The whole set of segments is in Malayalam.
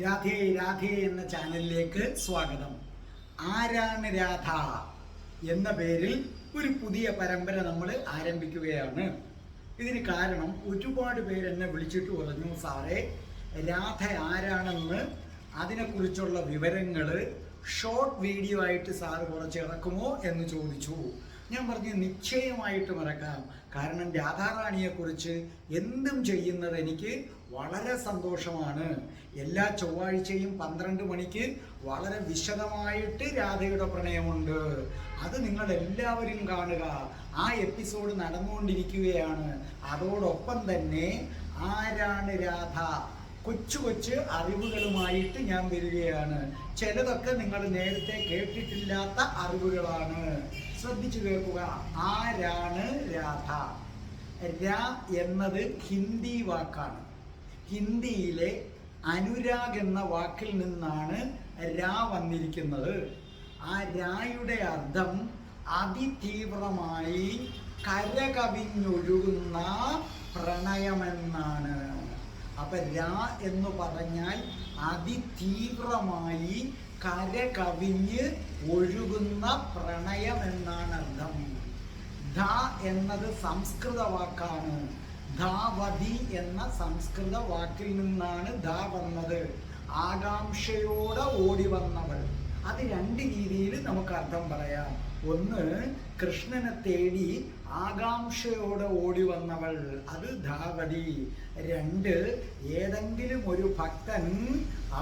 രാധേ രാധേ എന്ന ചാനലിലേക്ക് സ്വാഗതം. ആരാണ് രാധ എന്ന പേരിൽ ഒരു പുതിയ പരമ്പര നമ്മൾ ആരംഭിക്കുകയാണ്. ഇതിന് കാരണം ഒരുപാട് പേര് എന്നെ വിളിച്ചിട്ട് പറഞ്ഞു, സാറേ രാധ ആരാണെന്ന് അതിനെക്കുറിച്ചുള്ള വിവരങ്ങൾ ഷോർട്ട് വീഡിയോ ആയിട്ട് സാറ് കുറച്ച് ഇറക്കുമോ എന്ന് ചോദിച്ചു. ഞാൻ പറഞ്ഞു നിശ്ചയമായിട്ടും ഇറക്കാം. കാരണം രാധാറാണിയെക്കുറിച്ച് എന്തും ചെയ്യുന്നത് എനിക്ക് വളരെ സന്തോഷമാണ്. എല്ലാ ചൊവ്വാഴ്ചയും 12 മണിക്ക് വളരെ വിശദമായിട്ട് രാധയുടെ പ്രണയമുണ്ട്. അത് നിങ്ങൾ എല്ലാവരും കാണുക. ആ എപ്പിസോഡ് നടന്നുകൊണ്ടിരിക്കുകയാണ്. അതോടൊപ്പം തന്നെ ആരാണ് രാധ കൊച്ചു കൊച്ചു അറിവുകളുമായിട്ട് ഞാൻ വരികയാണ്. ചിലതൊക്കെ നിങ്ങൾ നേരത്തെ കേട്ടിട്ടില്ലാത്ത അറിവുകളാണ്. ശ്രദ്ധിച്ചു കേൾക്കുക. ആരാണ് രാധ? രാ എന്നത് ഹിന്ദി വാക്കാണ്. ഹിന്ദിയിലെ അനുരാഗ് എന്ന വാക്കിൽ നിന്നാണ് രാ വന്നിരിക്കുന്നത്. ആ രായുടെ അർത്ഥം അതിതീവ്രമായി കരകവിഞ്ഞൊഴുകുന്ന പ്രണയമെന്നാണ്. അപ്പൊ രാ എന്ന് പറഞ്ഞാൽ അതിതീവ്രമായി കരകവിഞ്ഞ് ഒഴുകുന്ന പ്രണയം എന്നാണ് അർത്ഥം. ധ എന്നത് സംസ്കൃത വാക്കാണ്. ധാവതി എന്ന സംസ്കൃത വാക്കിൽ നിന്നാണ് ധ വന്നത്. ആകാംക്ഷയോടെ ഓടി വന്നവൾ. അത് രണ്ട് രീതിയിൽ നമുക്ക് അർത്ഥം പറയാം. ഒന്ന്, കൃഷ്ണനെ തേടി ആകാംക്ഷയോടെ ഓടി വന്നവൾ, അത് ധാവതി. രണ്ട്, ഏതെങ്കിലും ഒരു ഭക്തൻ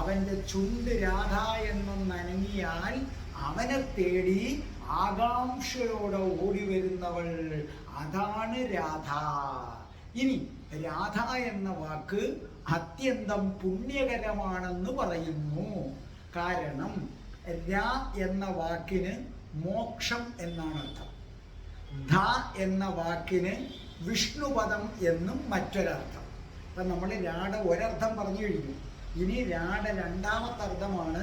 അവന്റെ ചുണ്ട് രാധ എന്ന് നനങ്ങിയാൽ അവനെ തേടി ആകാംക്ഷയോടെ ഓടി വരുന്നവൾ, അതാണ് രാധ. ഇനി രാധ എന്ന വാക്ക് അത്യന്തം പുണ്യകരമാണെന്ന് പറയുന്നു. കാരണം രാ എന്ന വാക്കിന് മോക്ഷം എന്നാണ് അർത്ഥം. ധ എന്ന വാക്കിന് വിഷ്ണുപദം എന്നും മറ്റൊരർത്ഥം. അപ്പം നമ്മൾ രാട ഒരർത്ഥം പറഞ്ഞു കഴിഞ്ഞു. ഇനി രാട രണ്ടാമത്തെ അർത്ഥമാണ്.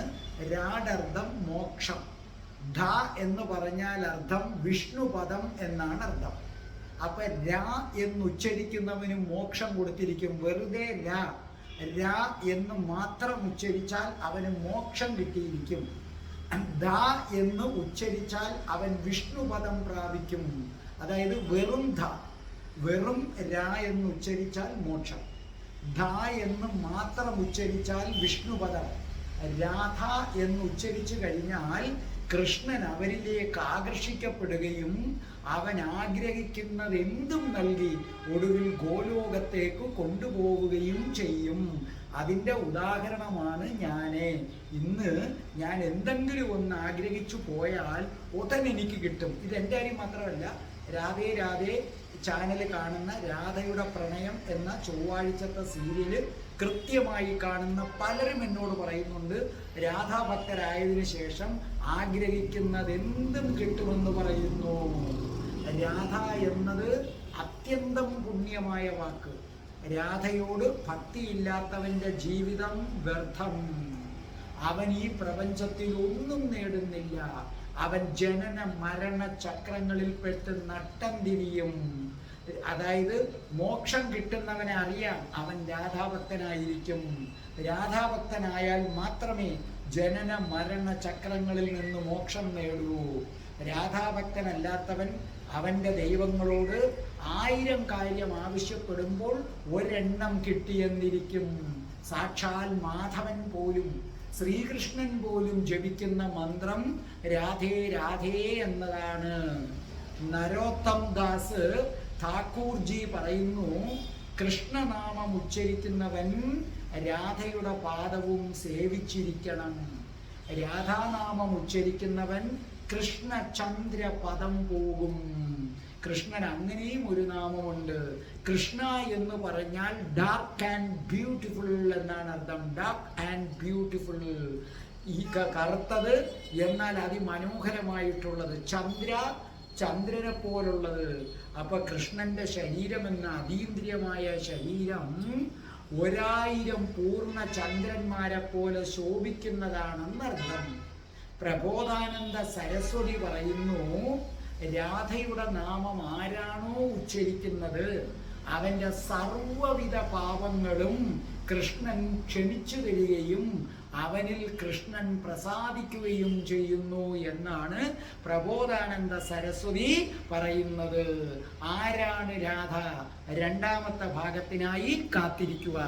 രാടർത്ഥം മോക്ഷം. ധ എന്ന് പറഞ്ഞാൽ അർത്ഥം വിഷ്ണുപദം എന്നാണ് അർത്ഥം. അപ്പൊ രാ എന്ന് ഉച്ചരിക്കുന്നവന് മോക്ഷം കൊടുത്തിരിക്കും. വെറുതെ രാ എന്ന് മാത്രം ഉച്ചരിച്ചാൽ അവന് മോക്ഷം കിട്ടിയിരിക്കും. ധ എന്ന് ഉച്ചരിച്ചാൽ അവൻ വിഷ്ണുപദം പ്രാപിക്കും. അതായത് വെറും രാ എന്ന് ഉച്ചരിച്ചാൽ മോക്ഷം. ധ എന്ന് മാത്രം ഉച്ചരിച്ചാൽ വിഷ്ണുപദം. രാധ എന്ന് ഉച്ചരിച്ചു കഴിഞ്ഞാൽ കൃഷ്ണൻ അവരിലേക്ക് ആകർഷിക്കപ്പെടുകയും അവൻ ആഗ്രഹിക്കുന്നത് എന്തും നൽകി ഒടുവിൽ ഗോലോകത്തേക്ക് കൊണ്ടുപോവുകയും ചെയ്യും. അതിൻ്റെ ഉദാഹരണമാണ് ഇന്ന് ഞാൻ എന്തെങ്കിലും ഒന്ന് ആഗ്രഹിച്ചു പോയാൽ ഉടൻ എനിക്ക് കിട്ടും. ഇതെൻ്റെ കാര്യം മാത്രമല്ല, രാധേ രാധേ ചാനൽ കാണുന്ന രാധയുടെ പ്രണയം എന്ന ചൊവ്വാഴ്ചത്തെ സീരിയല് കൃത്യമായി കാണുന്ന പലരും എന്നോട് പറയുന്നുണ്ട്, രാധാഭക്തരായതിനു ശേഷം ആഗ്രഹിക്കുന്നത് എന്തും കിട്ടുമെന്ന് പറയുന്നു. രാധ എന്നത് അത്യന്തം പുണ്യമായ വാക്ക്. രാധയോട് ഭക്തിയില്ലാത്തവന്റെ ജീവിതം വ്യർത്ഥം. അവൻ ഈ പ്രപഞ്ചത്തിൽ ഒന്നും നേടുന്നില്ല. അവൻ ജനന മരണ ചക്രങ്ങളിൽ പെട്ട് നട്ടം തിരിയും. അതായത് മോക്ഷം കിട്ടുന്നവനെ അറിയാം അവൻ രാധാഭക്തനായിരിക്കും. രാധാഭക്തനായാൽ മാത്രമേ ജനന മരണ ചക്രങ്ങളിൽ നിന്ന് മോക്ഷം നേടൂ. രാധാഭക്തനല്ലാത്തവൻ അവന്റെ ദൈവങ്ങളോട് 1000 കാര്യം ആവശ്യപ്പെടുമ്പോൾ ഒരെണ്ണം കിട്ടിയെന്നിരിക്കും. സാക്ഷാൽ മാധവൻ പോലും ശ്രീകൃഷ്ണൻ പോലും ജപിക്കുന്ന മന്ത്രം രാധേ രാധേ എന്നതാണ്. നരോത്തം ദാസ് ഠാക്കൂർജി പറയുന്നു, കൃഷ്ണനാമം ഉച്ചരിക്കുന്നവൻ രാധയുടെ പാദവും സേവിച്ചിരിക്കണം. രാധാനാമം ഉച്ചരിക്കുന്നവൻ കൃഷ്ണചന്ദ്ര പദം പോകും. കൃഷ്ണൻ അങ്ങനെയും ഒരു നാമമുണ്ട്. കൃഷ്ണ എന്ന് പറഞ്ഞാൽ ഡാർക്ക് ആൻഡ് ബ്യൂട്ടിഫുൾ എന്നാണ് അർത്ഥം. ഡാർക്ക് ആൻഡ് ബ്യൂട്ടിഫുൾ, ഈ കറുത്തത് എന്നാൽ അതിമനോഹരമായിട്ടുള്ളത്. ചന്ദ്രനെ പോലുള്ളത്. അപ്പൊ കൃഷ്ണന്റെ ശരീരം എന്ന അതീന്ദ്രിയമായ ശരീരം 1000 പൂർണ്ണ ചന്ദ്രന്മാരെ പോലെ ശോഭിക്കുന്നതാണെന്നർത്ഥം. പ്രബോധാനന്ദ സരസ്വതി പറയുന്നു, രാധയുടെ നാമം ആരാണോ ഉച്ചരിക്കുന്നത് അവന്റെ സർവവിധ പാപങ്ങളും കൃഷ്ണൻ ക്ഷമിച്ചു തരികയും അവനിൽ കൃഷ്ണൻ പ്രസാദിക്കുകയും ചെയ്യുന്നു എന്നാണ് പ്രബോധാനന്ദ സരസ്വതി പറയുന്നത്. ആരാണ് രാധ? രണ്ടാമത്തെ ഭാഗത്തിനായി കാത്തിരിക്കുക.